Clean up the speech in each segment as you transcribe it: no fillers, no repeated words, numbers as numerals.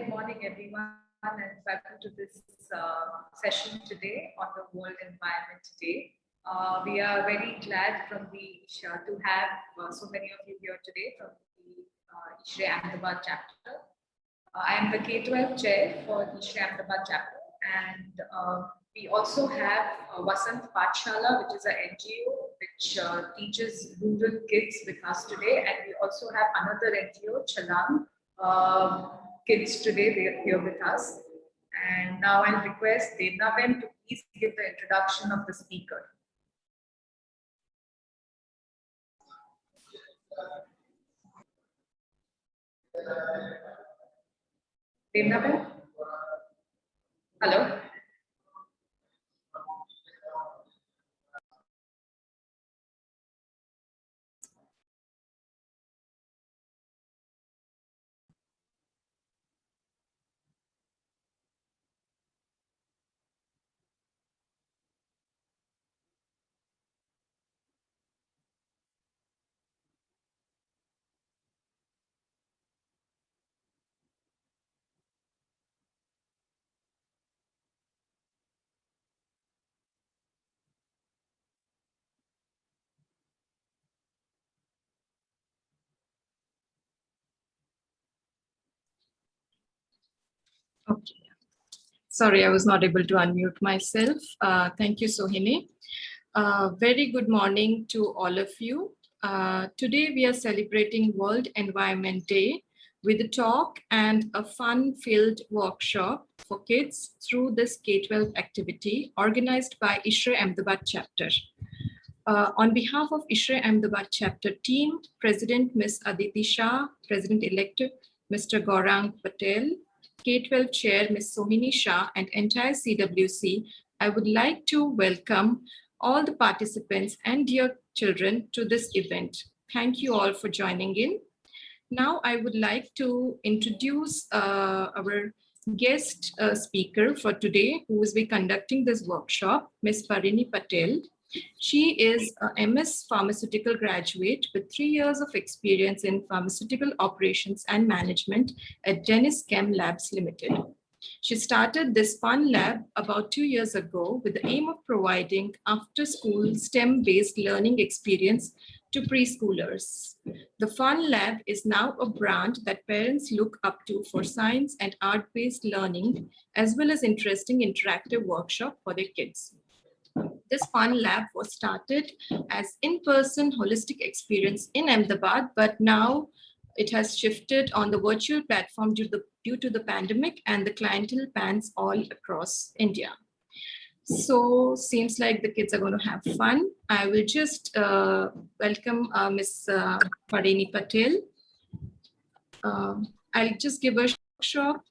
good morning everyone, and welcome to this session today on the World Environment Day. We are very glad to have so many of you here today from the ISHRE Ahmedabad chapter. I am the K-12 chair for the ISHRE Ahmedabad chapter, and we also have Vasant Pathshala, which is an NGO which teaches rural kids with us today, and we also have another NGO, Chalang Kids today. They are here with us. And now I'll request Devnaben to please give the introduction of the speaker. Devnaben? Hello? Okay. Sorry, I was not able to unmute myself. Thank you, Sohini. Very good morning to all of you. Today we are celebrating World Environment Day with a talk and a fun-filled workshop for kids through this K-12 activity organized by ISHRE Ahmedabad chapter. On behalf of ISHRE Ahmedabad chapter team, President Ms. Aditi Shah, President-elect Mr. Gaurang Patel, K-12 Chair Ms. Sohini Shah, and entire CWC, I would like to welcome all the participants and dear children to this event. Thank you all for joining in. Now I would like to introduce our guest speaker for today, who will be conducting this workshop, Ms. Parini Patel. She is a MS Pharmaceutical graduate with 3 years of experience in pharmaceutical operations and management at Dennis Chem Labs Limited. She started this fun lab about 2 years ago with the aim of providing after-school STEM-based learning experience to preschoolers. The Fun Lab is now a brand that parents look up to for science and art-based learning, as well as interesting interactive workshop for their kids. This Fun Lab was started as in-person holistic experience in Ahmedabad, but now it has shifted on the virtual platform due to the pandemic, and the clientele pans all across India. So seems like the kids are going to have fun. I will just welcome Ms. Parini Patel. I'll just give a workshop.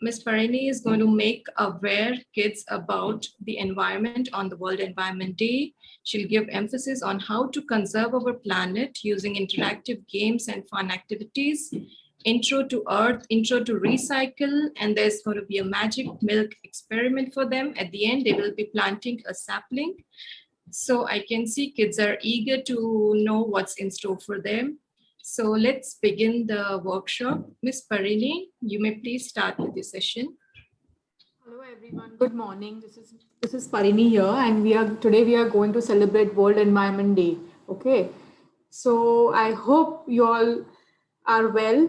Ms. Parini is going to make aware kids about the environment on the World Environment Day. She'll give emphasis on how to conserve our planet using interactive games and fun activities, intro to earth, intro to recycle, and there's going to be a magic milk experiment for them. At the end, they will be planting a sapling. So I can see kids are eager to know what's in store for them. So let's begin the workshop. Ms. Parini, you may please start with the session. Hello everyone, good morning. This is Parini here, and today we are going to celebrate World Environment Day. Okay, so I hope you all are well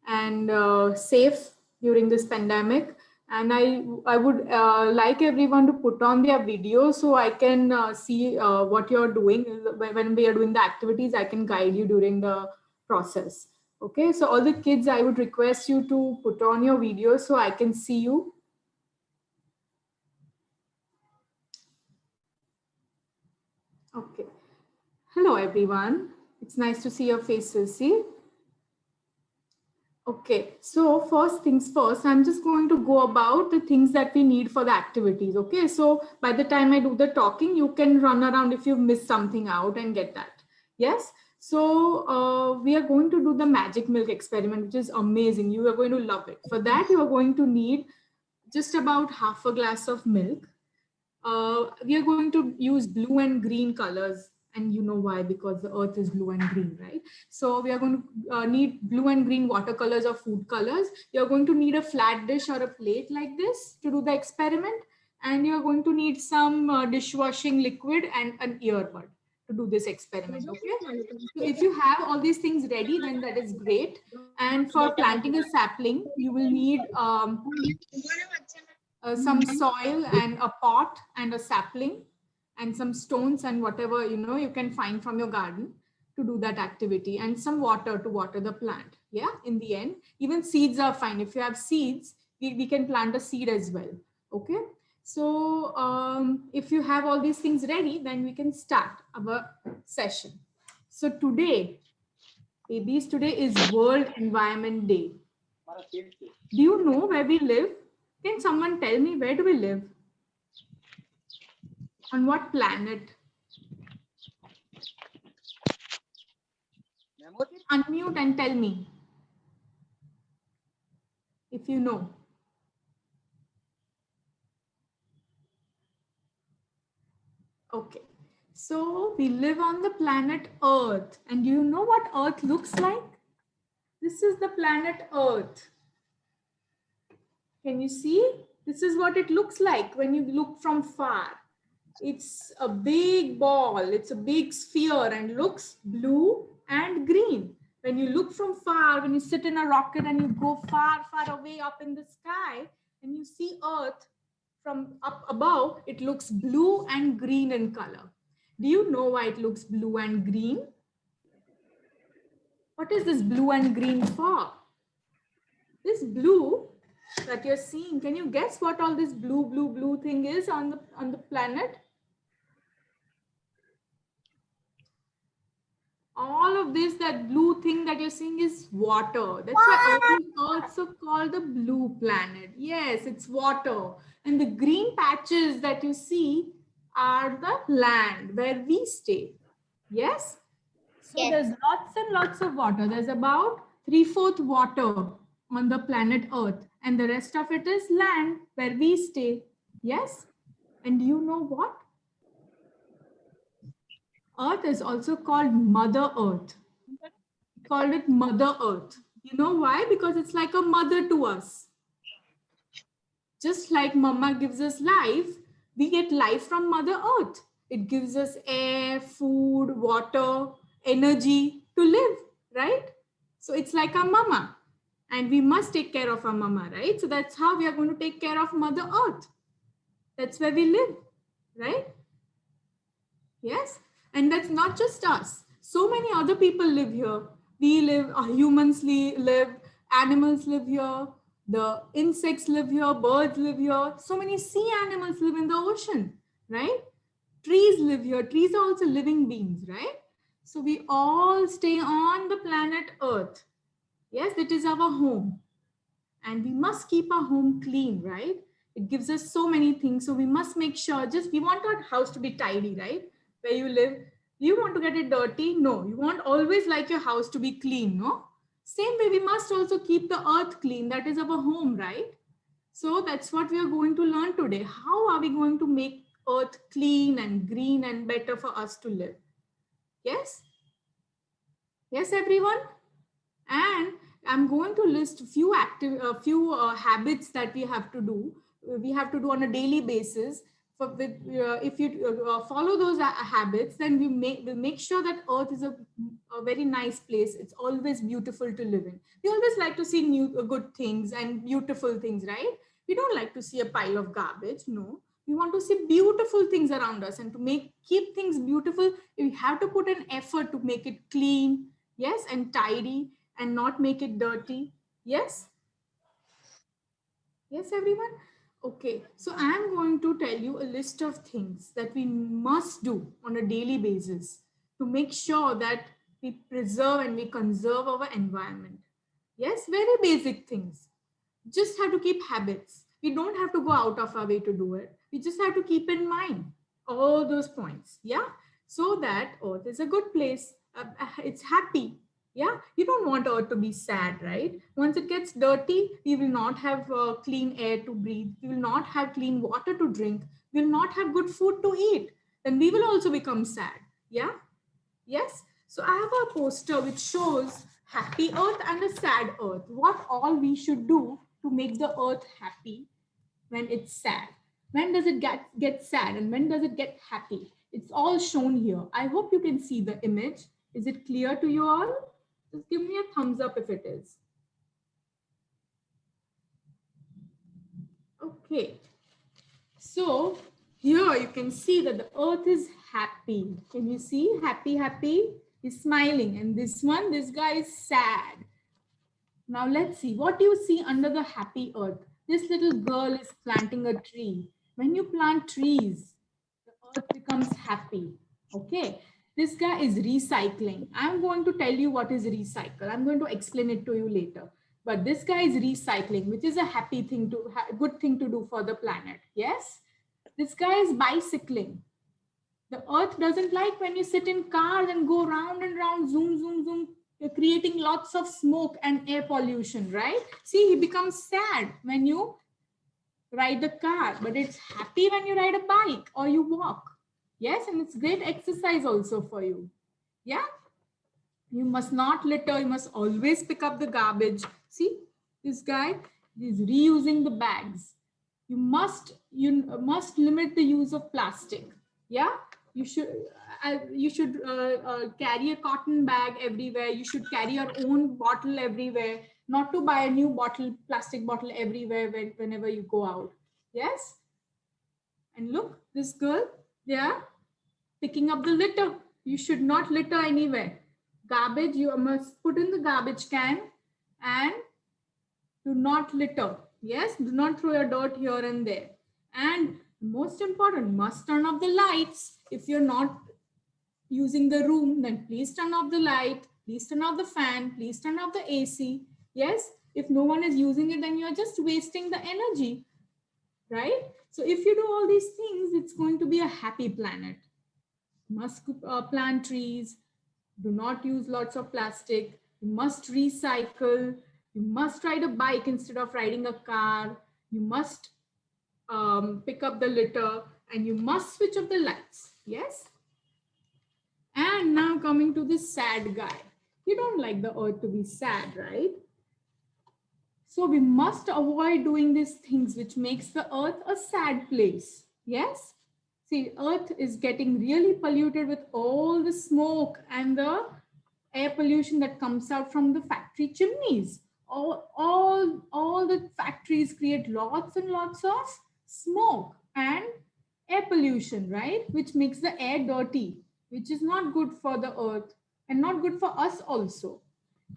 and safe during this pandemic. And I would like everyone to put on their video so I can see what you're doing. When we are doing the activities, I can guide you during the process. Okay, so all the kids, I would request you to put on your video so I can see you. Okay. Hello, everyone. It's nice to see your faces. See? Okay, so first things first, I'm just going to go about the things that we need for the activities. Okay, so by the time I do the talking, you can run around if you've missed something out and get that. Yes, so we are going to do the magic milk experiment, which is amazing. You are going to love it. For that, you are going to need just about half a glass of milk. We are going to use blue and green colors And you know why? Because the earth is blue and green, right? So we are going to need blue and green watercolors or food colors. You're going to need a flat dish or a plate like this to do the experiment. And you're going to need some dishwashing liquid and an earbud to do this experiment, okay? So if you have all these things ready, then that is great. And for planting a sapling, you will need some soil and a pot and a sapling and some stones and whatever you can find from your garden to do that activity, and some water to water the plant. Yeah, in the end, even seeds are fine. If you have seeds, we can plant a seed as well. Okay, so if you have all these things ready, then we can start our session. So today, babies, today is World Environment Day. Do you know where we live? Can someone tell me, where do we live? On what planet? Unmute and tell me if you know. Okay, so we live on the planet Earth. And do you know what Earth looks like? This is the planet Earth. Can you see? This is what it looks like when you look from far. It's a big ball, it's a big sphere and looks blue and green. When you look from far, when you sit in a rocket and you go far, far away up in the sky and you see Earth from up above, it looks blue and green in color. Do you know why it looks blue and green? What is this blue and green for? This blue that you're seeing, can you guess what all this blue thing is on the planet? All of this, that blue thing that you're seeing is water. That's why Earth is also called the blue planet. Yes, it's water. And the green patches that you see are the land where we stay. Yes? So there's lots and lots of water. There's about 3/4 water on the planet Earth. And the rest of it is land where we stay. Yes? And do you know what? Earth is also called Mother Earth. We called it Mother Earth. You know why? Because it's like a mother to us. Just like Mama gives us life, we get life from Mother Earth. It gives us air, food, water, energy to live, right? So it's like our mama. And we must take care of our mama, right? So that's how we are going to take care of Mother Earth. That's where we live, right? Yes? And that's not just us. So many other people live here. We live, humans live, animals live here, the insects live here, birds live here. So many sea animals live in the ocean, right? Trees live here. Trees are also living beings, right? So we all stay on the planet Earth. Yes, it is our home. And we must keep our home clean, right? It gives us so many things. So we must make sure, we want our house to be tidy, right? Where you live. Do you want to get it dirty? No. You want always like your house to be clean, no? Same way, we must also keep the earth clean. That is our home, right? So that's what we are going to learn today. How are we going to make earth clean and green and better for us to live? Yes? Yes, everyone? And I'm going to list a few habits that we have to do. We have to do on a daily basis. If you follow those habits, then we'll make sure that Earth is a very nice place. It's always beautiful to live in. We always like to see good things and beautiful things, right? We don't like to see a pile of garbage. No, we want to see beautiful things around us, and to keep things beautiful, we have to put an effort to make it clean, yes, and tidy, and not make it dirty. Yes? Yes, everyone? Okay, so I'm going to tell you a list of things that we must do on a daily basis to make sure that we preserve and we conserve our environment. Yes, very basic things. Just have to keep habits. We don't have to go out of our way to do it. We just have to keep in mind all those points. Yeah, so that Earth is a good place. It's happy. Yeah, you don't want Earth to be sad, right? Once it gets dirty, we will not have clean air to breathe. We will not have clean water to drink. We will not have good food to eat. Then we will also become sad. Yeah, Yes. So I have a poster which shows happy earth and a sad earth. What all we should do to make the earth happy when it's sad. When does it get sad and when does it get happy? It's all shown here. I hope you can see the image. Is it clear to you all? Just give me a thumbs up if it is. Okay. So here you can see that the earth is happy. Can you see? Happy, happy. He's smiling. And this one, this guy is sad. Now let's see. What do you see under the happy earth? This little girl is planting a tree. When you plant trees, the earth becomes happy. Okay. This guy is recycling. I'm going to tell you what is recycle. I'm going to explain it to you later. But this guy is recycling, which is a happy thing to, good thing to do for the planet. Yes. This guy is bicycling. The earth doesn't like when you sit in cars and go round and round, zoom, zoom, zoom. You're creating lots of smoke and air pollution, right? See, he becomes sad when you ride the car, but it's happy when you ride a bike or you walk. Yes, and it's great exercise also for you. Yeah. You must not litter. You must always pick up the garbage. See, this guy is reusing the bags. You must limit the use of plastic. Yeah, you should carry a cotton bag everywhere. You should carry your own bottle everywhere. Not to buy a new bottle, plastic bottle everywhere whenever you go out. Yes. And look, this girl, they are picking up the litter. You should not litter anywhere. Garbage, you must put in the garbage can and do not litter. Yes, do not throw your dirt here and there. And most important, must turn off the lights. If you're not using the room, then please turn off the light, please turn off the fan, please turn off the AC. Yes, if no one is using it, then you're just wasting the energy, right? So if you do all these things, it's going to be a happy planet. Must plant trees, do not use lots of plastic, you must recycle, you must ride a bike instead of riding a car, you must pick up the litter, and you must switch off the lights. Yes. And now coming to this sad guy. You don't like the earth to be sad, right? So we must avoid doing these things which makes the earth a sad place. Yes. See, earth is getting really polluted with all the smoke and the air pollution that comes out from the factory chimneys. All the factories create lots and lots of smoke and air pollution, right? Which makes the air dirty, which is not good for the earth and not good for us also.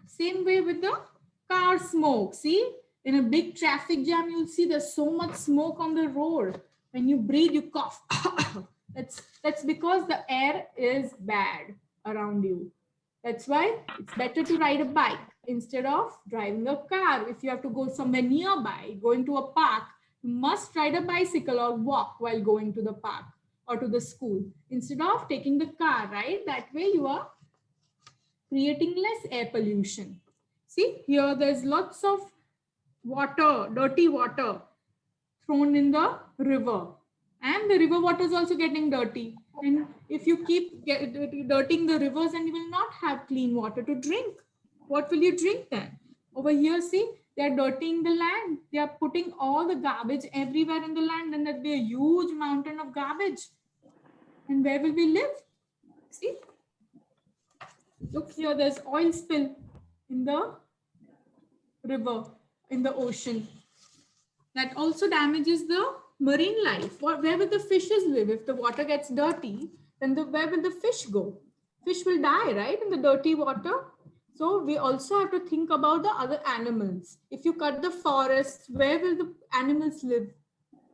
Same way with the car smoke. See, in a big traffic jam, you'll see there's so much smoke on the road. When you breathe, you cough. That's because the air is bad around you. That's why it's better to ride a bike instead of driving a car. If you have to go somewhere nearby, going to a park, you must ride a bicycle or walk while going to the park or to the school instead of taking the car, right? That way you are creating less air pollution. See, here there's lots of water, dirty water thrown in the river. And the river water is also getting dirty. And if you keep dirtying the rivers, then you will not have clean water to drink. What will you drink then? Over here, see, they are dirtying the land. They are putting all the garbage everywhere in the land, and there'll be a huge mountain of garbage. And where will we live? See? Look here, there's oil spill in the river, in the ocean. That also damages the marine life. Where will the fishes live? If the water gets dirty, then where will the fish go? Fish will die, right, in the dirty water. So we also have to think about the other animals. If you cut the forests, where will the animals live,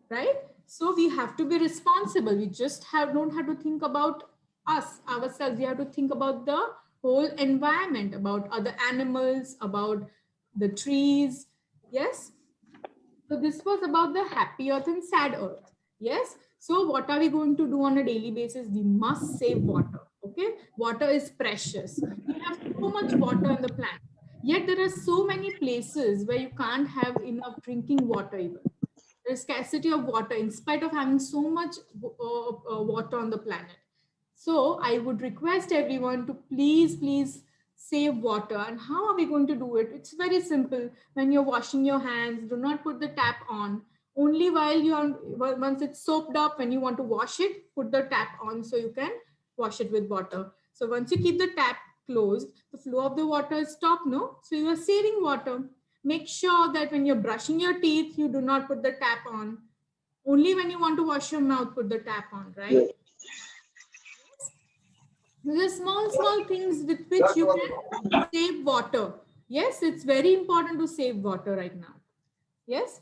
right? So we have to be responsible. We just don't have to think about us, ourselves. We have to think about the whole environment, about other animals, about the trees. Yes. So this was about the happy earth and sad earth. Yes. So what are we going to do on a daily basis? We must save water. Okay. Water is precious. We have so much water on the planet. Yet there are so many places where you can't have enough drinking water even. There's scarcity of water in spite of having so much water on the planet. So I would request everyone to please save water. And how are we going to do it? It's very simple. When you're washing your hands, do not put the tap on. Only while you are, once it's soaped up, when you want to wash it, put the tap on so you can wash it with water. So once you keep the tap closed, the flow of the water is stopped, no? So you are saving water. Make sure that when you're brushing your teeth, you do not put the tap on. Only when you want to wash your mouth, put the tap on, right? These are small things with which you can save water. Yes, it's very important to save water right now. Yes.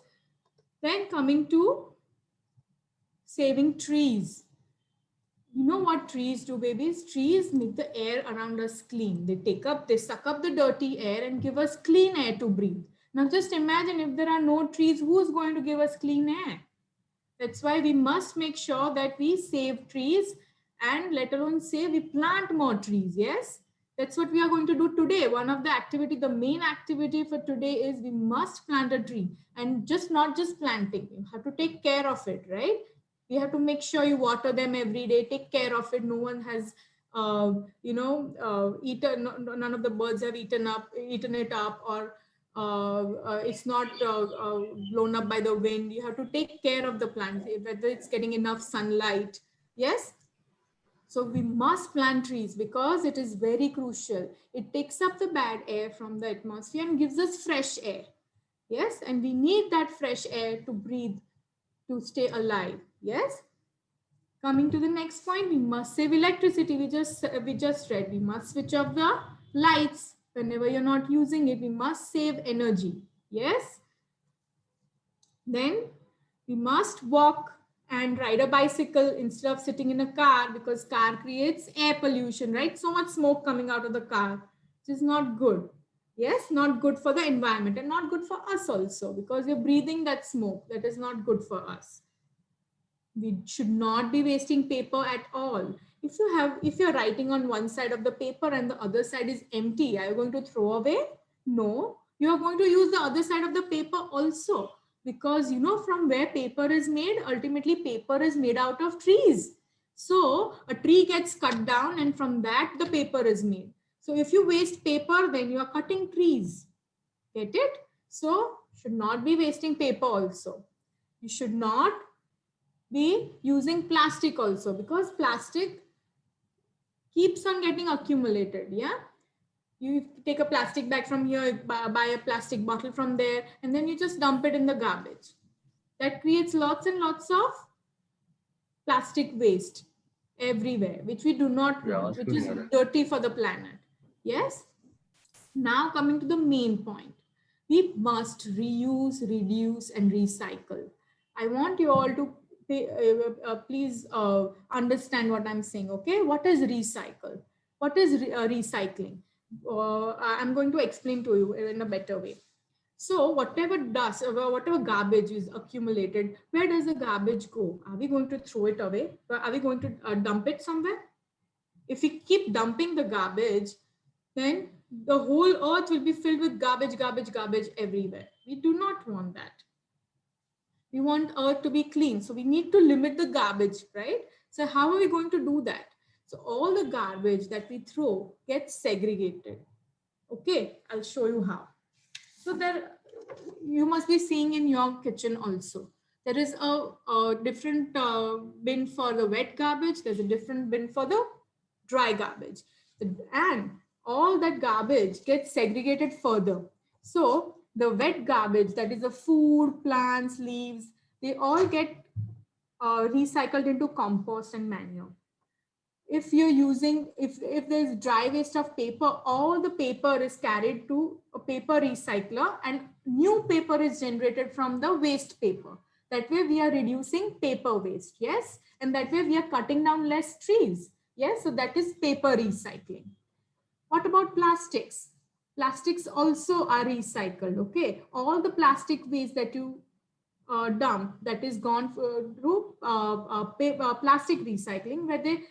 Then coming to saving trees. You know what trees do, babies? Trees make the air around us clean. They suck up the dirty air and give us clean air to breathe. Now just imagine if there are no trees, who's going to give us clean air? That's why we must make sure that we save trees, and let alone say we plant more trees. Yes, that's what we are going to do today. One of the activity, the main activity for today is we must plant a tree, and not just planting. You have to take care of it, right? You have to make sure you water them every day, take care of it. No one has eaten, none of the birds have eaten it up, or it's not blown up by the wind. You have to take care of the plant, whether it's getting enough sunlight. Yes. So we must plant trees because it is very crucial. It takes up the bad air from the atmosphere and gives us fresh air. Yes. And we need that fresh air to breathe, to stay alive. Yes. Coming to the next point, we must save electricity. We just read, we must switch off the lights whenever you're not using it. We must save energy. Yes. Then we must walk and ride a bicycle instead of sitting in a car, because car creates air pollution, right? So much smoke coming out of the car, which is not good. Yes, not good for the environment and not good for us also, because you're breathing that smoke. That is not good for us. We should not be wasting paper at all. If you're writing on one side of the paper and the other side is empty, are you going to throw away? No, you are going to use the other side of the paper also, because you know from where paper is made, ultimately paper is made out of trees. So a tree gets cut down and from that the paper is made. So if you waste paper, then you are cutting trees. Get it? So should not be wasting paper also. You should not be using plastic also, because plastic keeps on getting accumulated. Yeah, you take a plastic bag from here, buy a plastic bottle from there, and then you just dump it in the garbage. That creates lots and lots of plastic waste everywhere, which we do not want, which is dirty for the planet. Yes. Now coming to the main point, we must reuse, reduce, and recycle. I want you all to please understand what I'm saying. Okay, what is recycle? What is recycling? I'm going to explain to you in a better way. So whatever dust, whatever garbage is accumulated, where does the garbage go? Are we going to throw it away? Are we going to dump it somewhere? If we keep dumping the garbage, then the whole earth will be filled with garbage everywhere. We do not want that. We want earth to be clean. So we need to limit the garbage, right? So how are we going to do that? So all the garbage that we throw gets segregated. Okay, I'll show you how. So there, you must be seeing in your kitchen also. There is a different bin for the wet garbage. There's a different bin for the dry garbage. And all that garbage gets segregated further. So the wet garbage, that is the food, plants, leaves, they all get recycled into compost and manure. If you're using, if there's dry waste of paper, all the paper is carried to a paper recycler and new paper is generated from the waste paper. That way we are reducing paper waste. Yes. And that way we are cutting down less trees. Yes. So that is paper recycling. What about plastics? Plastics also are recycled. Okay. All the plastic waste that you dump, that is gone through plastic recycling, where they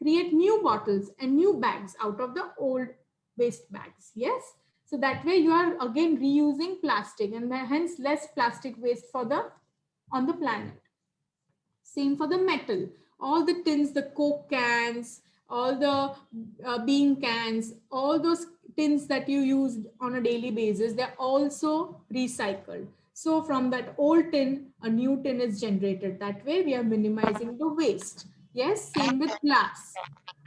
create new bottles and new bags out of the old waste bags. Yes. So that way you are again reusing plastic, and hence less plastic waste on the planet. Same for the metal. All the tins, the Coke cans, all the bean cans, all those tins that you use on a daily basis, they're also recycled. So from that old tin, a new tin is generated. That way we are minimizing the waste. Yes, same with glass.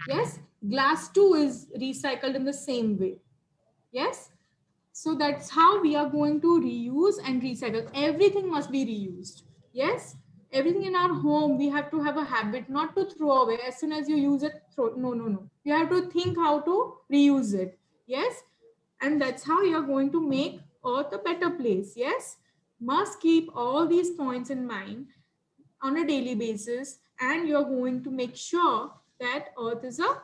Yes, glass too is recycled in the same way. Yes, so that's how we are going to reuse and recycle. Everything must be reused. Yes, everything in our home, we have to have a habit not to throw away as soon as you use it. Throw, no, no, no. You have to think how to reuse it. Yes, and that's how you are going to make Earth a better place. Yes, must keep all these points in mind on a daily basis, and you're going to make sure that Earth is a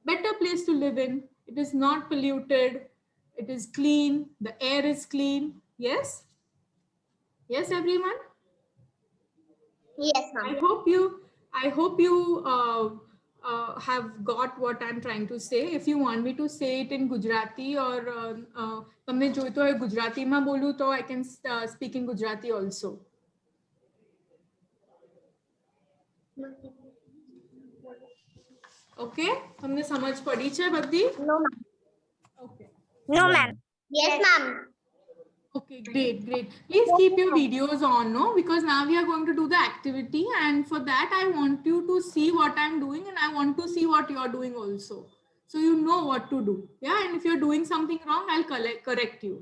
better place to live in. It is not polluted. It is clean. The air is clean. Yes. Yes, everyone. Yes, ma'am. I hope you have got what I'm trying to say. If you want me to say it in Gujarati or તમને જોઈતો હોય ગુજરાતીમાં બોલું તો I can speak in Gujarati also. Okay, તમને સમજ પડી છે બધી? No, ma'am. Okay. No, ma'am. Yes, ma'am. Okay, great, great. Please keep your videos on, no? Because now we are going to do the activity, and for that I want you to see what I'm doing, and I want to see what you're doing also. So you know what to do. Yeah, and if you're doing something wrong, I'll correct you.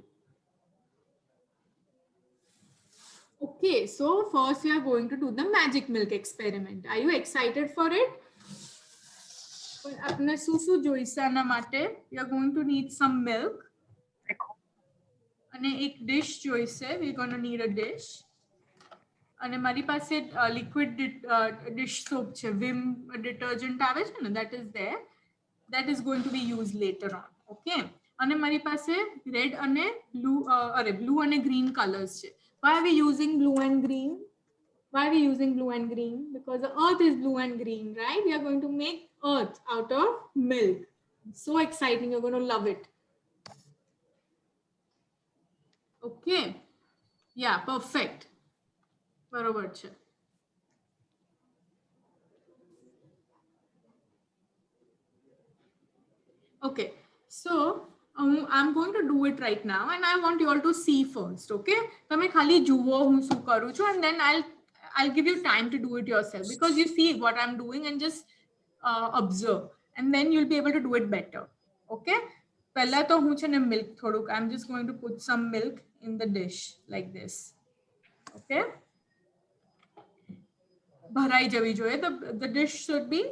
Okay, so first we are going to do the magic milk experiment. Are you excited for it? આપણે શું શું જોઈશે આના માટે? We are going to need some milk. અને એક dish જોઈશે. We're going to need a dish. અને મારી પાસે liquid dish soap છે, Vim detergent આવે છે ને, that is there. That is going to be used later on. Okay. અને મારી પાસે red અને blue અને green colors છે. Why are we using blue and green? Why are we using blue and green? Because the earth is blue and green, right? We are going to make earth out of milk. So exciting. You're going to love it. Okay. Yeah, perfect. બરોબર છે. Okay, so I'm going to do it right now, and I want you all to see first. Okay, તમે ખાલી જુઓ હું શું કરું છું, and then I'll give you time to do it yourself, because you see what I'm doing and just observe, and then you'll be able to do it better. Okay, પહેલા તો હું છે ને milk થોડુંક, I'm just going to put some milk in the dish like this. Okay, ભરાઈ જવી જોઈએ. The dish should be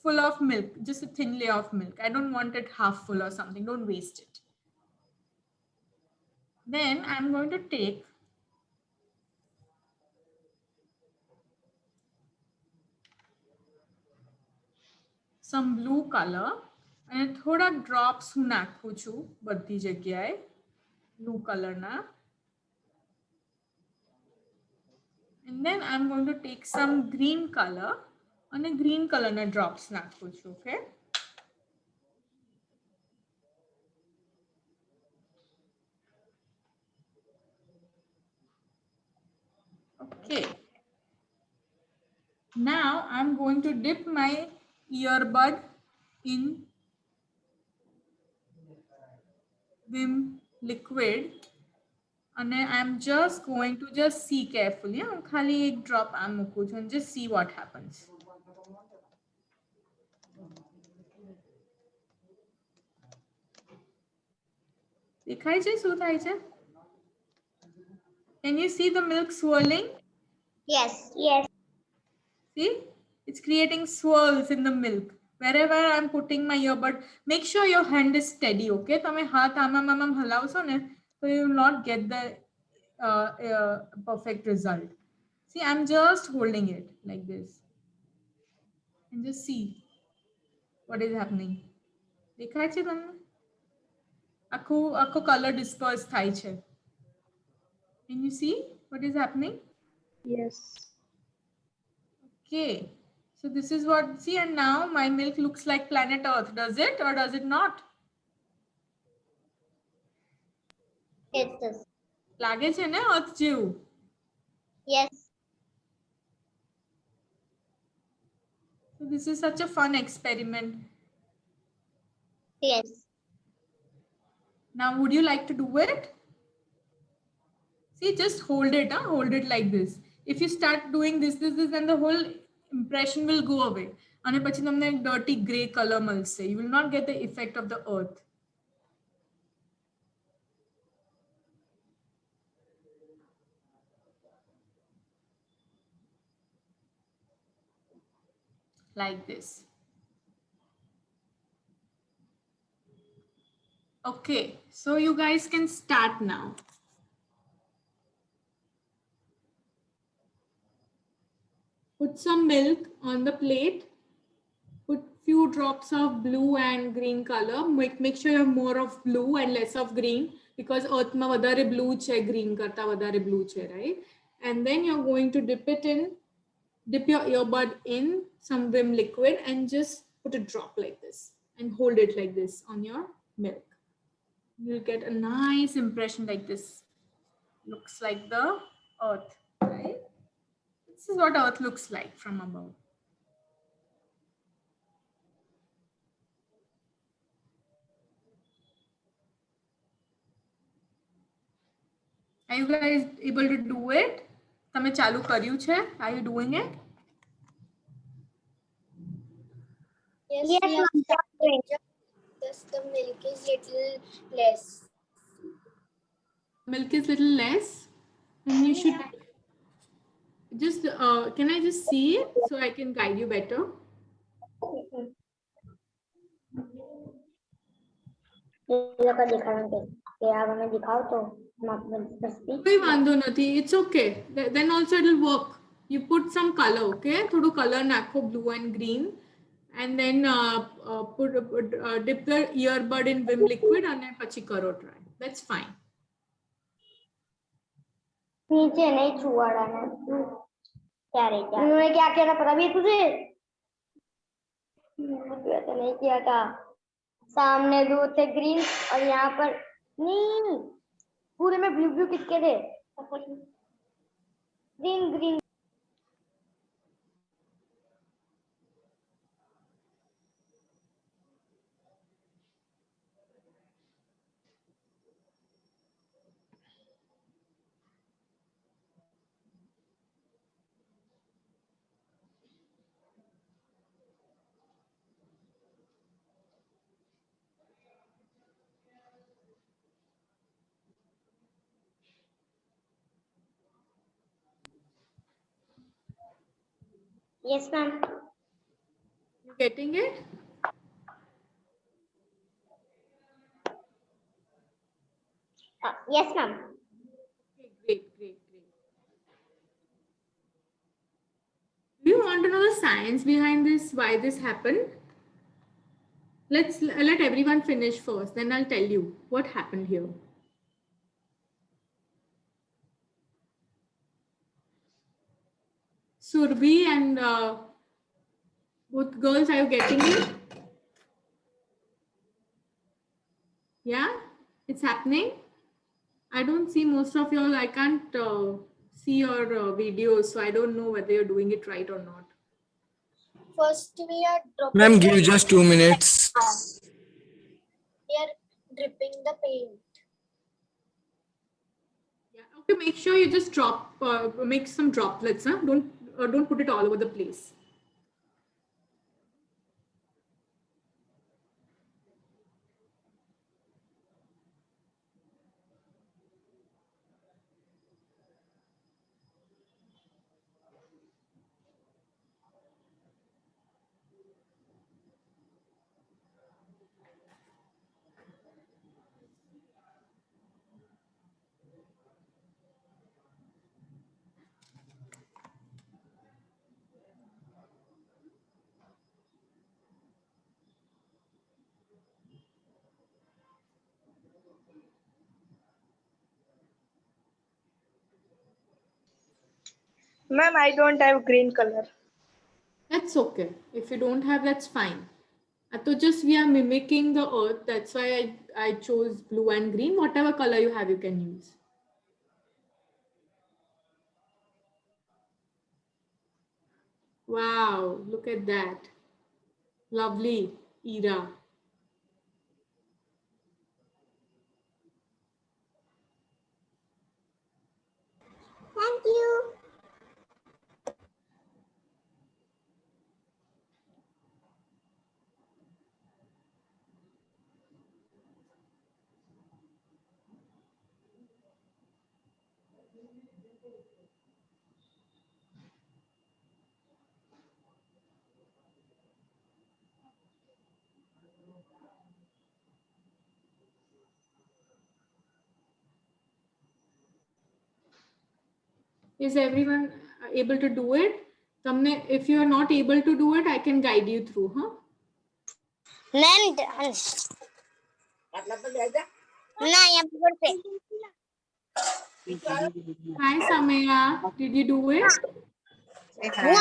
full of milk, just a thin layer of milk. I don't want it half full or something. Don't waste it. Then I'm going to take some blue color and thoda drops હું નાખું છું બધી જગ્યાએ blue color ના. And then I'm going to take some green color and green color na drops નાખું છું. Okay. Okay. Now I'm going to dip my earbud in Vim liquid, and I'm just going to just see carefully. ખાલી એક drop આમ મૂકું છું and just see what happens. દેખાય છે શું થાય છે? Can you see the milk swirling? Yes. Yes. See, it's creating swirls in the milk. Wherever I'm putting my earbud, make sure your hand is steady. Okay, તમે હાથ આમ હલાવશો ને, so you will not get the perfect result. See, I'm just holding it like this, and just see what is happening. દેખાય છે તમને? આખો color disperse થાય છે. Can you see what is happening? Yes. Okay, so this is what, see, and now my milk looks like planet Earth. Does it or does it not? It does. લાગે છે ને Earth જેવું? Yes. So this is such a fun experiment. Yes. Now, would you like to do it? See, just hold it, huh? Hold it like this. If you start doing this, then the whole impression will go away. And પછી તમને એક dirty gray color મળશે. You will not get the effect of the earth. Like this. Okay, so you guys can start now. Put some milk on the plate. Put few drops of blue and green color. Make sure you have more of blue and less of green because earth ma vadare blue che, green karta vadare blue che, right? And then you're going to dip your earbud in some Vim liquid and just put a drop like this and hold it like this on your milk. You'll get a nice impression like this. Looks like the earth, right? This is what earth looks like from above. Are you guys able to do it? તમે ચાલુ કર્યું છે? Are you doing it? Yes, we are starting. Just the milk is little less. Milk is little less. And you should just, can I just see it so I can guide you better? ये लोग का दिखाना कि आप हमें दिखाओ तो हम आपको बस्ती कोई वांधो નથી. It's okay. Then also it will work. You put some color, okay? થોડું color નાખો, blue and green. And then dip the earbud in Vim liquid and then pachi karo try. That's fine. नीचे नहीं छुआड़ा ना तू क्या रे क्या उन्होंने क्या किया था पता भी है तुझे तो नहीं किया था सामने दो थे ग्रीन और यहाँ पर नहीं पूरे में ब्लू ब्लू किसके थे green green Yes, ma'am. You getting it? Yes, ma'am. Okay, great. Do you want to know the science behind this, why this happened? Let everyone finish first, then I'll tell you what happened here. Surbhi and both girls, are you getting it? Yeah, it's happening. I don't see most of y'all. I can't see your videos, so I don't know whether you're doing it right or not. First, we are dropping. Ma'am, give just 2 minutes. We are dripping the paint. Yeah. Okay. Make sure you just make some droplets. Huh? Don't put it all over the place. Ma'am, I don't have green color. That's okay. If you don't have, that's fine. So just we are mimicking the earth. That's why I chose blue and green. Whatever color you have, you can use. Wow, look at that. Lovely, Ira. Thank you. Is everyone able to do it? If you are not able to do it, I can guide you through, huh? Nan, na यहाँ पे Hi, Samaya. Did you do it? Hi.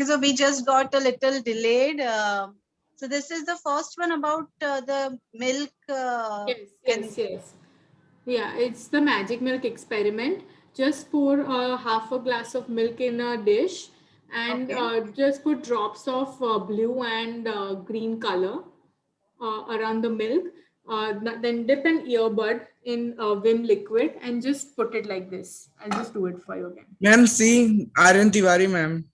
So we just got a little delayed. So this is the first one about the milk. Yes. Yeah, it's the magic milk experiment. Just pour half a glass of milk in a dish and just put drops of blue and green color around the milk. Then dip an earbud in Vim liquid and just put it like this. I'll just do it for you again. Ma'am, see Aryan Tiwari, ma'am.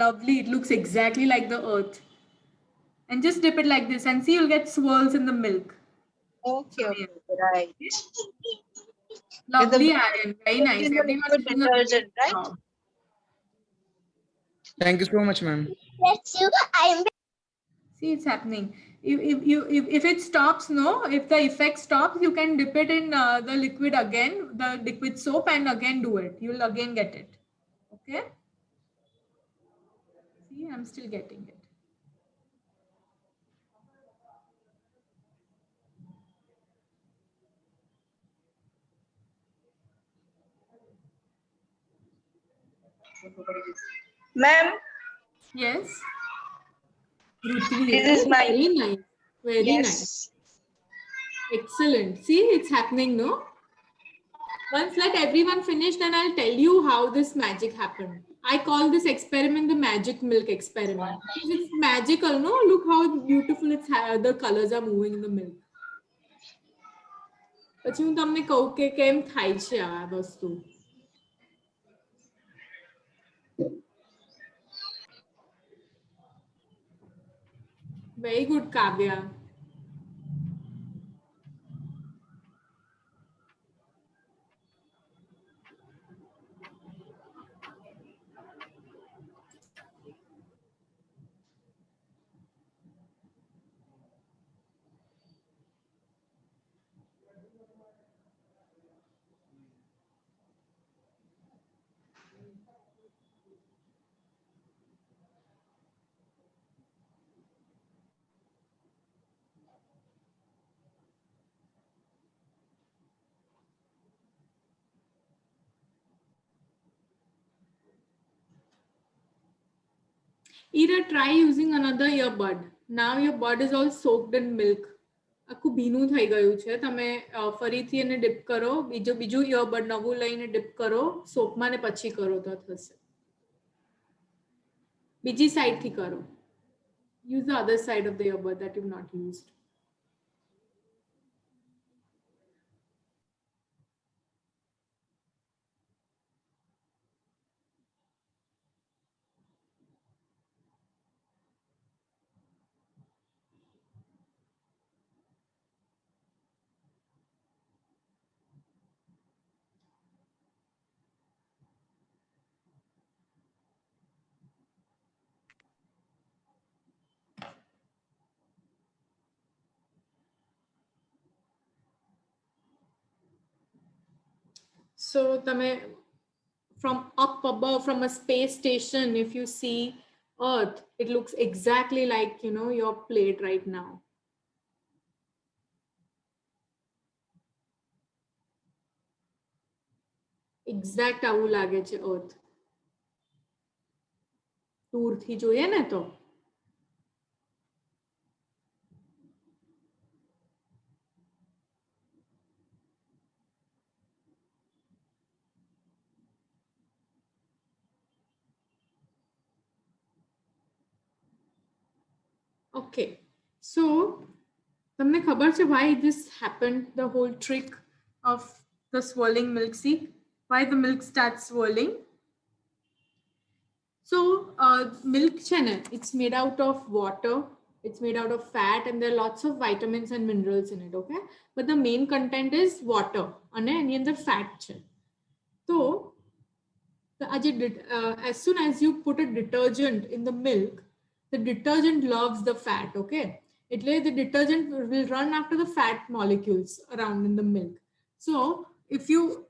Lovely. It looks exactly like the earth. And just dip it like this and see you'll get swirls in the milk. Okay, right. Lovely, Aryan. Very nice. Everyone's doing a great job. Thank you so much, ma'am. Bless you. See, it's happening. If it stops, no, if the effect stops, you can dip it in the liquid again, the liquid soap, and again do it. You'll again get it. Okay. See, I'm still getting it. Ma'am, Yes. Ruthvi, this is my very nice. Very yes. nice. Excellent. See, it's happening, no? Once let everyone finish, then I'll tell you how this magic happened. I call this experiment the magic milk experiment. Because it's magical, no? Look how beautiful the colors are moving in the milk. પછી હું તમને કહું કે કેમ થાય છે આ વસ્તુ. Very good, Kavya. Ira, try using another earbud. Now your bud is all soaked in milk. આખું ભીનું થઈ ગયું છે. તમે ફરીથી એને ડિપ કરો. બીજું earbud નવું લઈને ડિપ કરો સોપમાં ને પછી કરો તો થશે. બીજી સાઈડથી કરો. Use the other side of the earbud that you've not used. So from up above, from a space station, if you see Earth, it looks exactly like, you know, your plate right now. Exact આવું લાગે છે અર્થ દૂરથી જોઈએ ને તો Okay, so તમને ખબર છે why this happened, the whole trick of the swirling milk? See, why the milk starts swirling? So, milk છે ને, it's made out of water, it's made out of fat, and there are lots of vitamins and minerals in it, okay? But the main content is water, અને એની અંદર fat છે. So, as soon as you put a detergent in the milk, the detergent loves the fat, okay? એટલે the detergent will run after the fat molecules around in the milk. So if you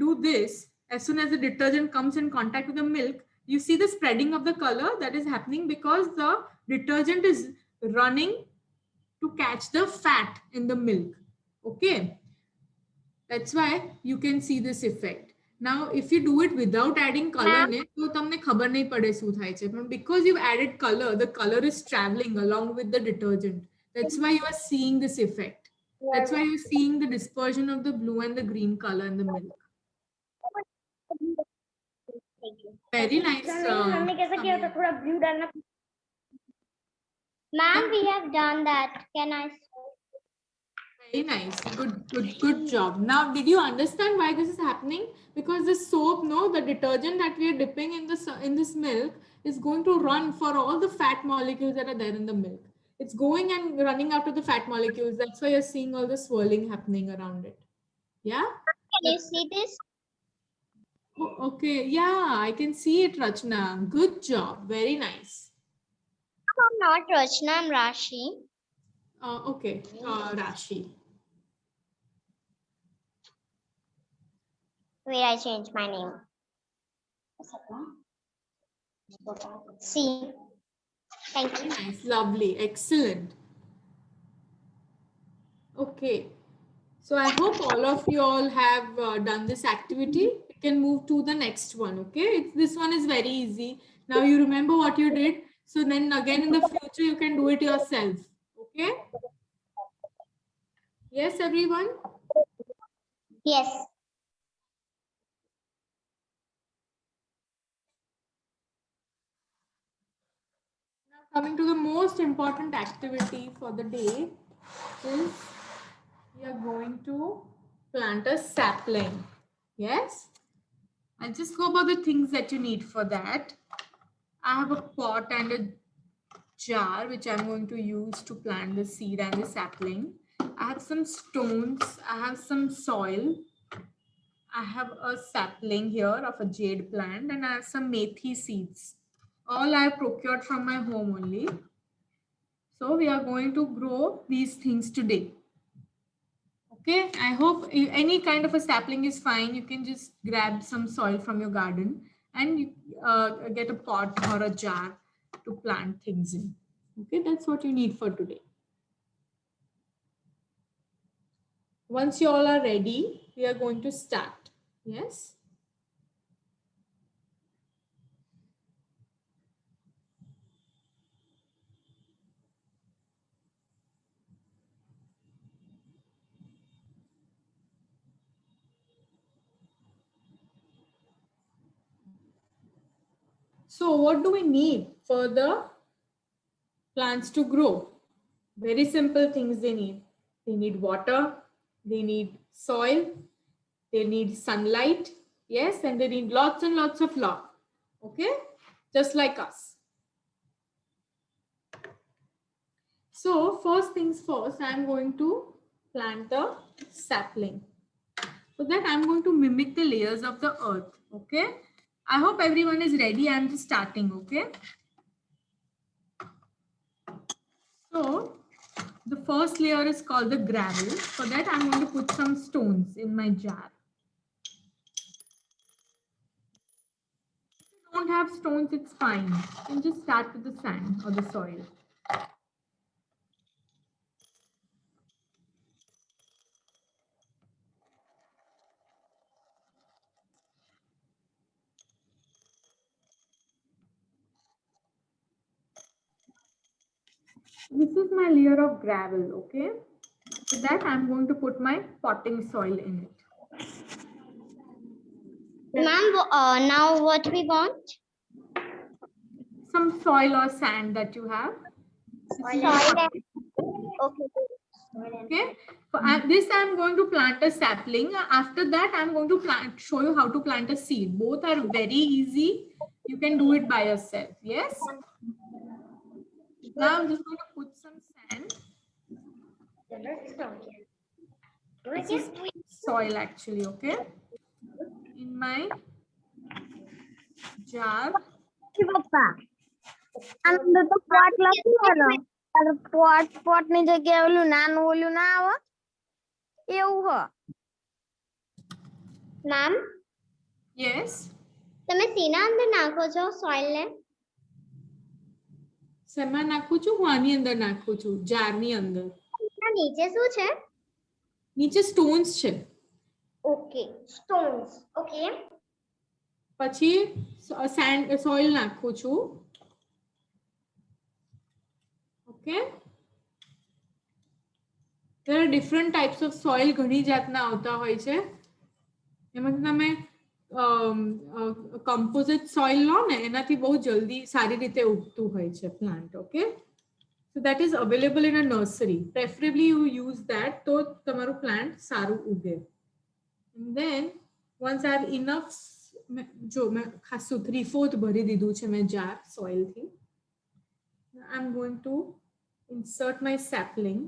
do this, as soon as the detergent comes in contact with the milk, you see the spreading of the color that is happening because the detergent is running to catch the fat in the milk, okay? That's why you can see this effect. Now, if you do it without adding color, ને તો તમને ખબર નહીં પડે શું થાય છે. But because you've added color, the color is traveling along with the detergent. That's why you are seeing this effect. That's why you're seeing the dispersion of the blue and the green color in the milk. Very nice. हमने कैसा किया था थोड़ा blue डालना ma'am we have done that. Can I? Very nice. Good job. Now, did you understand why this is happening? Because the soap, no, the detergent that we are dipping in this milk is going to run for all the fat molecules that are there in the milk. It's going and running after the fat molecules. That's why you're seeing all the swirling happening around it. Yeah? Can you see this? Oh, okay. Yeah, I can see it, Rachna. Good job. Very nice. I'm not Rachna, I'm Rashi. Okay. Rashi. Wait, I changed my name. See. Thank you. Nice. Lovely. Excellent. Okay. So I hope all of you all have done this activity. You can move to the next one, okay? This one is very easy. Now you remember what you did. So then again in the future, you can do it yourself, okay? Yes, everyone? Yes. Now coming to the most important activity for the day is we are going to plant a sapling. Yes? I'll just go about the things that you need for that. I have a pot and a jar which I'm going to use to plant the seed and the sapling. I have some stones, I have some soil, I have a sapling here of a jade plant, and I have some methi seeds. All I have procured from my home only. So we are going to grow these things today. Okay, I hope any kind of a sapling is fine. You can just grab some soil from your garden and you, get a pot or a jar to plant things in. Okay, that's what you need for today. Once you all are ready, we are going to start. Yes. So what do we need for the plants to grow? Very simple things they need. They need water, they need soil, they need sunlight, yes, and they need lots and lots of love. Okay, just like us. So first things first, I'm going to plant the sapling. For that, I'm going to mimic the layers of the earth. Okay, I hope everyone is ready. I'm just starting. Okay, so the first layer is called the gravel. For that, I'm going to put some stones in my jar. If you don't have stones, it's fine. You can just start with the sand or the soil. this is my layer of gravel, okay? So that I'm going to put my potting soil in it. Ma'am, now what we want? Some soil or sand that you have. Soil. Okay. Okay, so this I'm going to plant a sapling. After that, I'm going to show you how to plant a seed. Both are very easy. You can do it by yourself. Yes. Now I'm just going to put some sand. This is soil actually. Okay. In my jar. અંદર તો pot લખવાનું pot ની જગ્યાએ ઓલું નાનું ઓલું ના આવે એવું હ મેમ Yes. તમે સીના અંદર નાખો છો સોઇલ ને શેમાં નાખું છું હું આની અંદર નાખું છું જારની અંદર નીચે શું છે નીચે સ્ટોન્સ છે ઓકે સ્ટોન્સ ઓકે પછી સેન્ડ સોઇલ નાખું છું okay. There are different types of soil. ઘણી જાતના આવતા હોય છે એમાં તમે composite soil લો ને એનાથી બહુ જલ્દી સારી રીતે ઉગતું હોય છે plant. Okay, so that is available in a nursery. Preferably you use that તો તમારું plant સારું ઉગે. And then once I have enough, જો મેં ખાસું 3/4 ભરી દીધું છે મેં jar soil થી. I'm going to insert my sapling.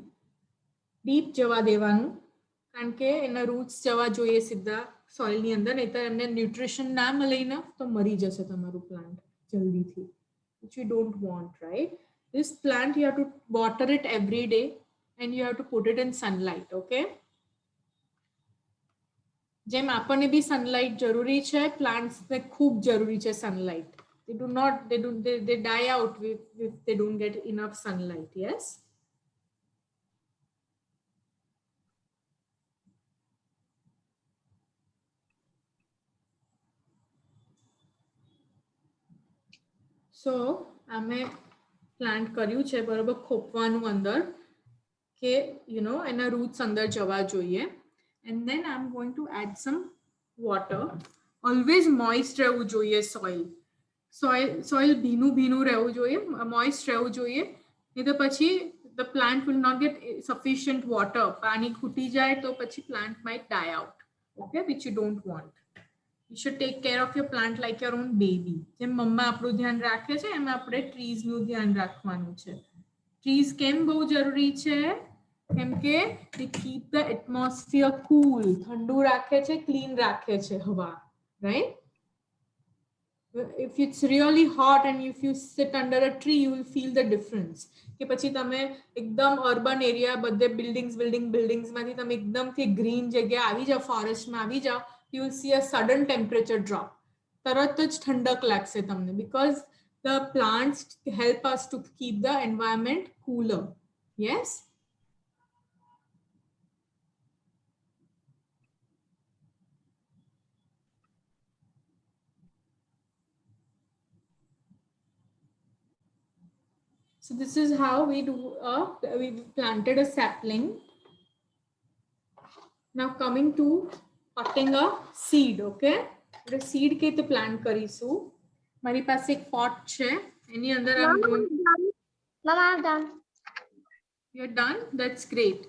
Deep જવા દેવાનું કારણ કે એના roots જવા જોઈએ સિદ્ધા soil ની અંદર નહીતર એમને nutrition ના મળે ને તો મરી જશે તમારું plant જલ્દીથી, which you don't want, right? This plant you have to water it every day and you have to put it in sunlight. Okay, જેમ આપણને બી sunlight જરૂરી છે, plants ને ખૂબ જરૂરી છે sunlight. They die out if they don't get enough sunlight. Yes. So અમે plant કર્યું છે બરોબર ખોપવાનું અંદર કે એના roots અંદર જવા જોઈએ. And then I'm going to add some water. Always moist રહેવું જોઈએ soil ભીનું રહેવું જોઈએ, moist રહેવું જોઈએ, નહીં તો પછી the plant will not get sufficient water. પાણી ખૂટી જાય તો પછી plant might die out. Okay, which you don't want. You should take care of your plant like your own baby. જેમ મમ્મા આપણું ધ્યાન રાખે છે એમ આપણે ટ્રીઝ નું ધ્યાન રાખવાનું છે. ટ્રીઝ કેમ બહુ જરૂરી છે? કેમ કે they keep the atmosphere cool. ઠંડુ રાખે છે, clean રાખે છે હવા, right? If it's really hot and if you sit under a tree, you will feel the difference. કે પછી તમે એકદમ urban area બધે buildings માંથી તમે એકદમથી green જગ્યા આવી જાઓ, forest માં આવી જાઓ, you will see a sudden temperature drop. તરત જ ઠંડક લાગશે તમને because the plants help us to keep the environment cooler. Yes. So this is how we do we planted a sapling. Now coming to potting a seed. Okay, the seed ke to plant karisu. Mari paase ek pot che એની અંદર I'm going. Mama, I'm done. You're done? That's great.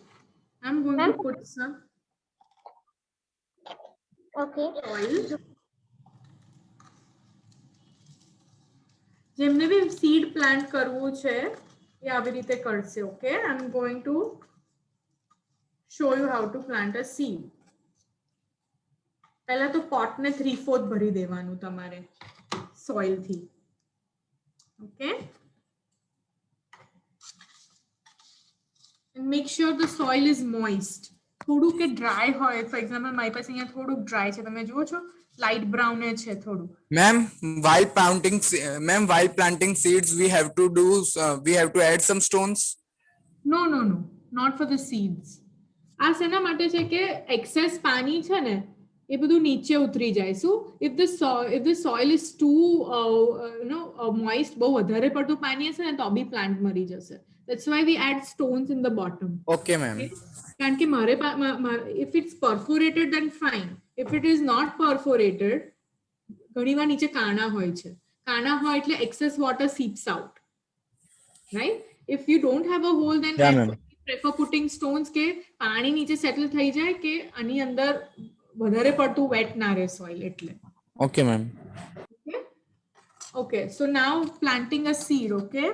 I'm going to put some soil. જેમને બી seed plant કરવું છે એ આવી રીતે કરશે. Okay, I'm going to show you how to plant a seed. પહેલા તો pot ને 3/4 ભરી દેવાનું તમારે soil થી. Okay, and make sure the soil is moist. થોડું કે dry હોય. For example, મારી પાસે અહીંયા થોડુંક dry છે, તમે જુઓ છો light brown છે થોડું. Ma'am, while planting seeds, we have to add some stones. No, not for the seeds. આ શેના માટે છે કે excess પાણી છે ને એ બધું નીચે ઉતરી જાય. So if the soil is too moist, બહુ વધારે પડતું પાણી હશે ને તો બી plant મરી જશે. That's why we add stones in the bottom. Okay, ma'am. કારણ કે if it's perforated then fine. If it is not perforated, ઘણીવાર નીચે કાણા હોય છે. કાણા હોય એટલે excess water seeps out. Right? If you don't have a hole, then Yeah, I ma'am. prefer putting stones કે પાણી નીચે settle થઈ જાય કે આની અંદર વધારે પડતું wet ના રહે soil એટલે. Okay, ma'am. Okay. Okay, so now planting a seed, okay?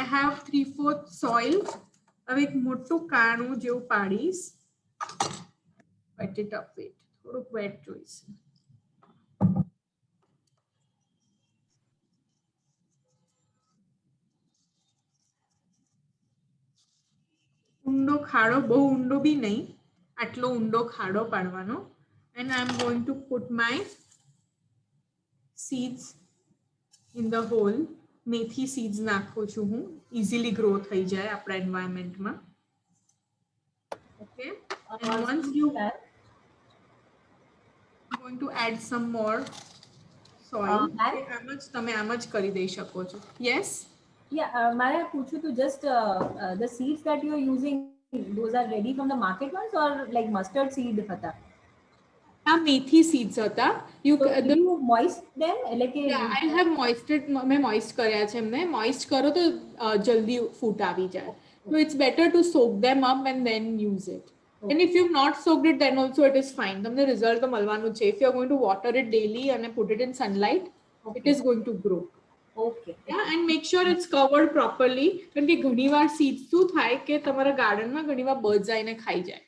I have 3/4 soil. હવે એક મોટું કાણું જેવું પાડીશ. Wet it up, wait. થોડુંક wet જોઈશે. ઊંડો ખાડો, બહુ ઊંડો બી નહીં, આટલો ઊંડો ખાડો પાડવાનો. And I'm going to put my seeds in the hole. મેથી seeds નાખું છું હું, easily grow થઈ જાય આપણા environment માં. Okay, and once you I'm going to add some more soil. How much તમે આમ જ કરી દઈ શકો છો. Yes. Yeah, Maya પૂછું તો just the seeds that you are using, those are ready from the market ones or like mustard seed હતા? આ મેથી seeds હતા. You moist them? Like yeah, I have moisted. મેં moist કર્યા છે એમને. Moist કરો તો જલ્દી ફૂટ આવી જાય. So it's better to soak them up and then use it. Okay. And if you've not soaked it, then also it is fine. તમને result તો મળવાનું છે. If you're going to water it daily and put it in sunlight, okay, it is going to grow. Okay. Yeah, and make sure it's covered properly. કારણ કે ઘણીવાર seeds શું થાય કે તમારા ગાર્ડનમાં ઘણીવાર birds આવીને ખાઈ જાય.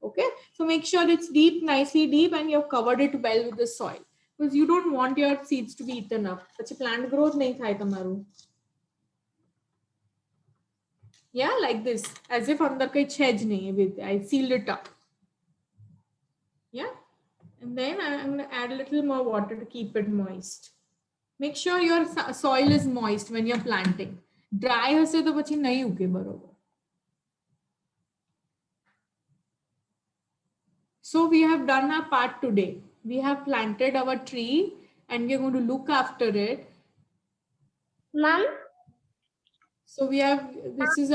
Okay, so make sure it's deep, nicely deep, and you've covered it well with the soil because you don't want your seeds to be eaten up. Such a plant growth nahi thai tamaru. Yeah, like this, as if andar kai chhej nahi with I sealed it up. Yeah, and then I'm going to add a little more water to keep it moist. Make sure your soil is moist when you're planting. Dry hase to pachi nahi uge barobar. So we have done our part today. We have planted our tree and we are going to look after it. Mom? So this is a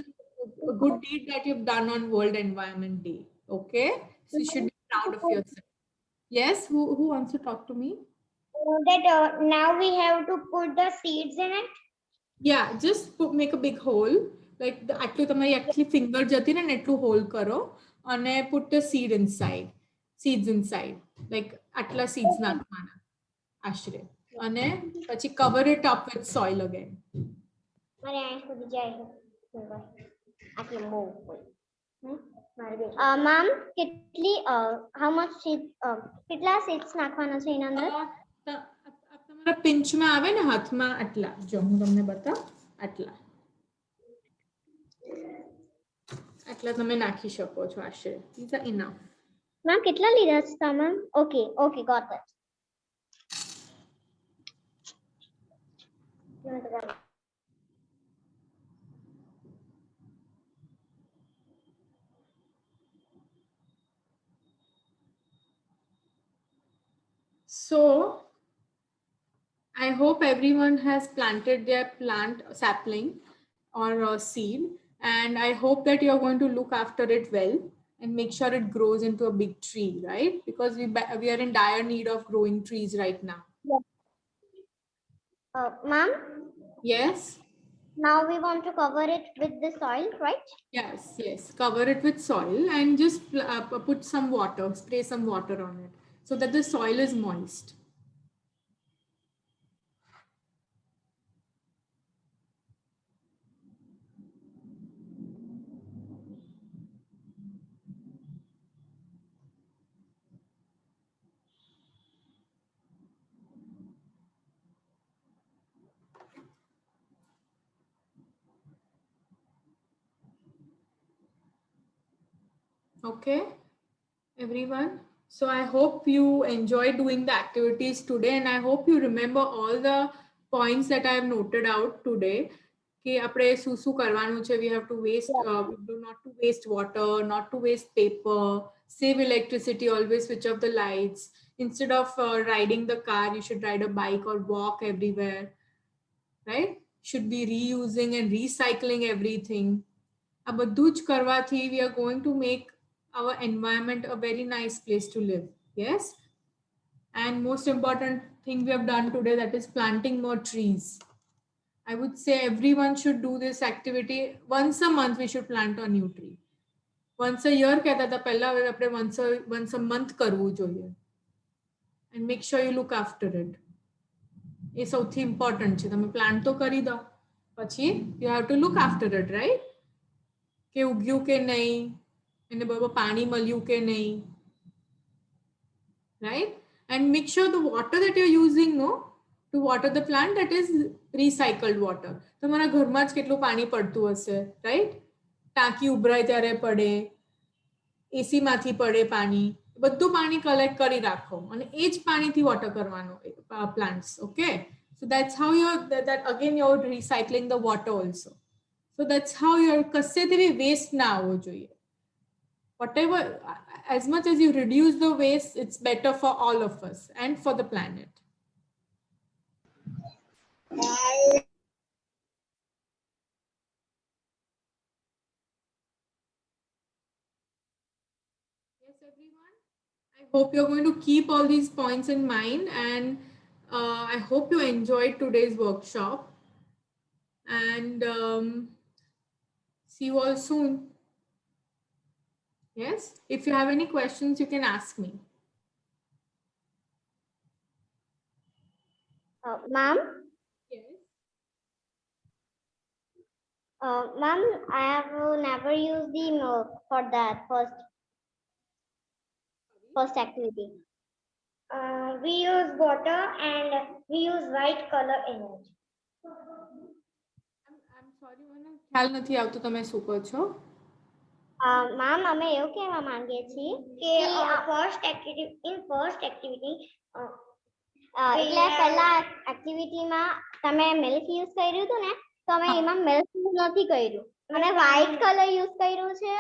good deed that you've done on World Environment Day. Okay? So you should be proud of yourself. Yes? Who wants to talk to me? That now we have to put the seeds in it? Yeah, just make a big hole. Like આટલું તમારી actually finger જતી ને એટલું hole કરો અને put the seeds inside. Like આટલા seeds નાખવાના આશરે અને પછી cover it up with soil again. મારે અહીં સુધી જાય છે. આટલી move. Ma'am, how much seeds, કેટલા seeds નાખવાના છે એના અંદર? તમારા પિંચમાં આવે ને હાથમાં આટલા, જો હું તમને બતાવ, આટલા તમે નાખી શકો છો આશરે. These are enough. Ma'am, કેટલા લીધા છે તમે? Okay, got it. So I hope everyone has planted their plant sapling or seed, and I hope that you're going to look after it well and make sure it grows into a big tree, right? Because we are in dire need of growing trees right now. Ma'am? Yes? Now we want to cover it with the soil, right? Yes. Cover it with soil and just put some water, spray some water on it so that the soil is moist. Okay, everyone. So I hope you enjoy doing the activities today, and I hope you remember all the points that I have noted out today. कि આપણે શું કરવાનું છે. We have to not to waste water, not to waste paper, save electricity, always switch off the lights. Instead of riding the car, you should ride a bike or walk everywhere, right? Should be reusing and recycling everything. આ બધું જ કરવાથી we are going to make our environment a very nice place to live. Yes. And most important thing we have done today, that is planting more trees. I would say everyone should do this activity. Once a month we should plant a new tree. Once a year કહેતા હતા, પહેલા આપણે once a month કરવું જોઈએ. And make sure you look after it. એ સૌથી important છે. તમે plan તો કરી દો, પછી you have to look after it, right? કે ઉગ્યું કે નહીં, એને બરાબર પાણી મળ્યું કે નહીં, right? And make sure the water that you're using, no, to water the plant, that is recycled water. તમારા ઘરમાં જ કેટલું પાણી પડતું હશે, right? ટાંકી ઉભરાય ત્યારે પડે, એસી માંથી પડે પાણી, બધું પાણી કલેક્ટ કરી રાખો અને એ જ પાણીથી વોટર કરવાનો plants. Okay, so that's how you're that again you're recycling the water also. So that's how you're કસેથી B waste ના આવવો જોઈએ. Whatever, as much as you reduce the waste, it's better for all of us and for the planet. Yes, everyone. I hope you're going to keep all these points in mind, and I hope you enjoyed today's workshop. And see you all soon. Yes, if you have any questions, you can ask me. Ma'am? Yes. Ma'am, I have never used the milk for that first activity. We use water and we use white color in it. I'm sorry, મને ખ્યાલ નથી આવતો તમે શું કહો છો. Ma'am, અમે એવું કહેવા માંગીએ છીએ કે ફર્સ્ટ એક્ટિવિટી એટલે પહેલા એક્ટિવિટીમાં તમે મિલ્ક યુઝ કર્યું હતું ને, તો અમે એમાં મિલ્ક યુઝ નથી કર્યું, અમે વ્હાઇટ કલર યુઝ કર્યું છે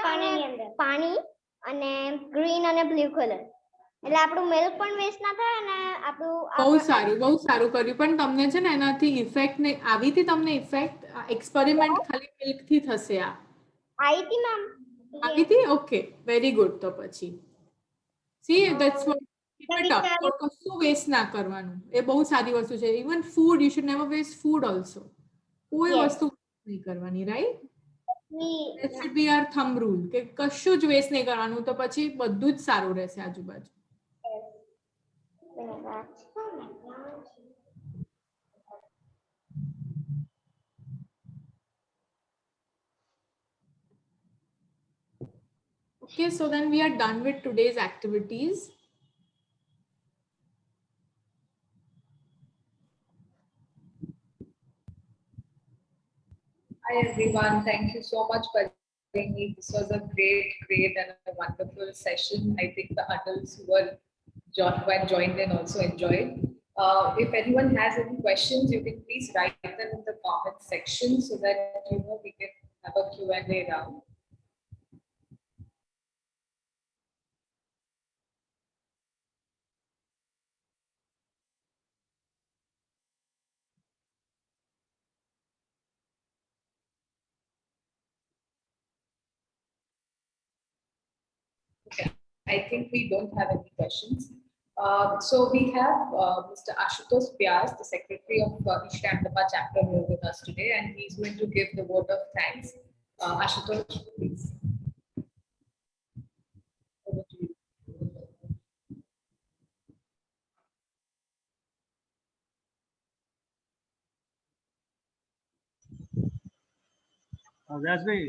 પાણી અને ગ્રીન અને બ્લુ કલર, એટલે આપણું મિલ્ક પણ વેસ્ટ ના થાય અને આપણું બહુ સારું કર્યું. પણ તમને છે ને એનાથી ઇફેક્ટ નહીં આવી હતી, તમને ઇફેક્ટ એક્સપેરિમેન્ટ ખાલી મિલ્ક થી થશે. આવી હતી મેમ? આવી હતી? Okay, very good. તો પછી સી ધેટ્સ વોટ, કશું વેસ્ટ ના કરવાનું, એ બહુ સારી વસ્તુ છે. Even food, you should never waste food also. કોઈ વસ્તુ નહીં કરવાની, right? That should be our thumb rule કે કશું જ વેસ્ટ નહીં કરવાનું, તો પછી બધું જ સારું રહેશે આજુબાજુ. Okay, so then we are done with today's activities. Hi everyone, thank you so much for joining me. This was a great and a wonderful session. I think the adults who were joined in also enjoyed. If anyone has any questions, you can please write them in the comment section so that we can have a Q&A round. Okay, I think we don't have any questions. So we have Mr. Ashutosh Vyas, the Secretary of East Ahmedabad chapter, here with us today, and he's going to give the vote of thanks. Ashutosh, please. Over to you. Vyas bhai,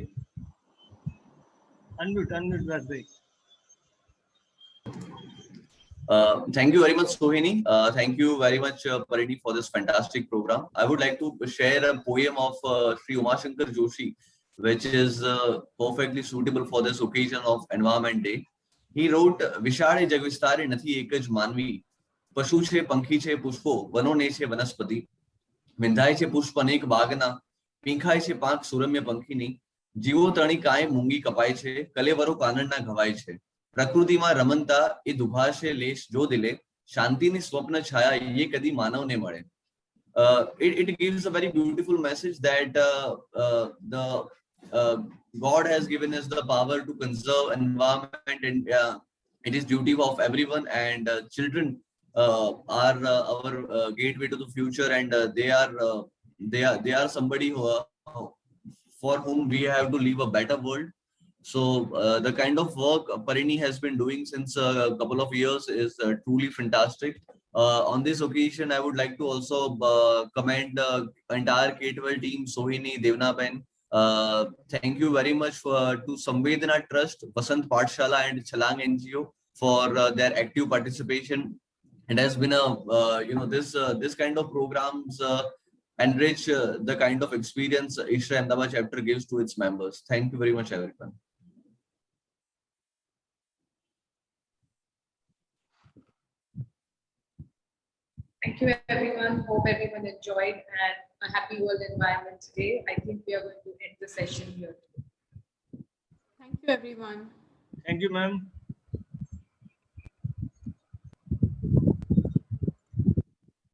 unmute Vyas bhai. Thank you very much, Sohini. Thank you very much, Parini, for this fantastic program. I would like to share a poem of Sri Umashankar Joshi, which is perfectly suitable for this occasion of Environment Day. He wrote, "Vishale jagvistare nathi ekaj manvi, pashu che pankhi che pushpo, vanone che vanaspati, વિંધાય છે પુષ્પ અનેક બાગના, પીંખાય છે પાંખ સુરમ્ય પંખીની, જીવો તણી કાય મૂંગી કપાય છે, કલેવરો કાનડના ઘવાય છે, પ્રકૃતિમાં રમનતા એ દુભાશે લેશ જો દિલે, શાંતિની સ્વપ્ન છાયા એ કદી માનવને મળે." It gives a very beautiful message that God has given us the power to conserve environment, and it is duty of everyone. And children are our gateway to the future, and they are somebody for whom we have to leave a better world. So the kind of work Parini has been doing since a couple of years is truly fantastic. On this occasion, I would like to also commend the entire K-12 team, Sohini, Devnaben. Thank you very much to Samvedana Trust, Vasant Pathshala, and Chalang NGO for their active participation. It has been a this kind of programs enrich the kind of experience Ishra Ahmedabad chapter gives to its members. Thank you very much, everyone. Thank you, everyone. Hope everyone enjoyed and a happy World Environment Day. I think we are going to end the session here. Thank you, everyone. Thank you, ma'am.